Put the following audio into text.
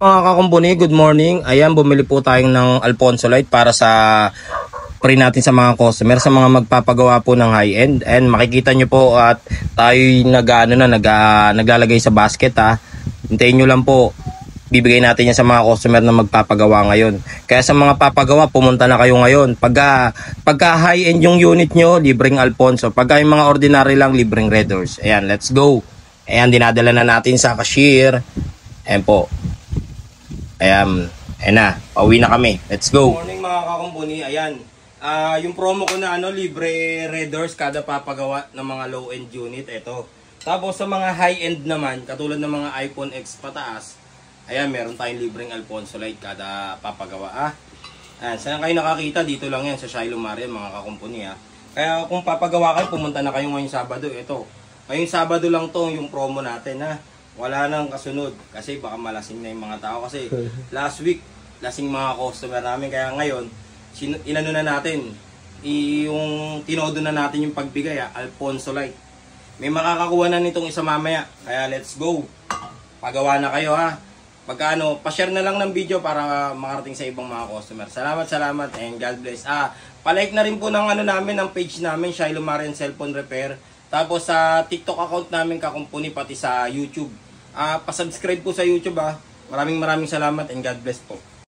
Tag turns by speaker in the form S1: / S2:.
S1: Mga kakumpuni, good morning. Ayan, bumili po tayong ng Alfonso Light para sa pre natin sa mga customer, sa mga magpapagawa po ng high-end. And makikita nyo po at tayo naglalagay sa basket ha. Hintayin nyo lang po. Bibigay natin yan sa mga customer na magpapagawa ngayon. Kaya sa mga papagawa, pumunta na kayo ngayon. Pagka high-end yung unit nyo, libreng Alfonso. Pagka yung mga ordinary lang, libreng Red Horse. Ayan, let's go. Ayan, dinadala na natin sa cashier. Ayan po. Ayan na, pauwi na kami. Let's go. Good morning mga kakumpuni. Ayan, yung promo ko na libre Red Horse kada papagawa ng mga low-end unit. Ito. Tapos sa mga high-end naman, katulad ng mga iPhone X pataas, ayan, meron tayong libreng Alfonso Light kada papagawa. Ayan, saan kayo nakakita? Dito lang yan sa Shiloh Marian mga kakumpuni. Kaya kung papagawa kayo, pumunta na kayo ngayong Sabado. Ito, ngayong Sabado lang to yung promo natin Wala nang kasunod kasi baka malasing na yung mga tao kasi last week lasing mga customer namin, kaya ngayon inano na natin yung tinodo na natin yung pagbigay Alfonso Light. May makakakuha na nitong isa mamaya, kaya let's go, pagawa na kayo pagka pa-share na lang ng video para makarating sa ibang mga customer. Salamat and God bless. Pa-like na rin po ng namin, ng page namin Shiloh Marian Cellphone Repair. Tapos sa TikTok account namin kakumpuni, pati sa YouTube. Pa-subscribe po sa YouTube Maraming salamat and God bless po.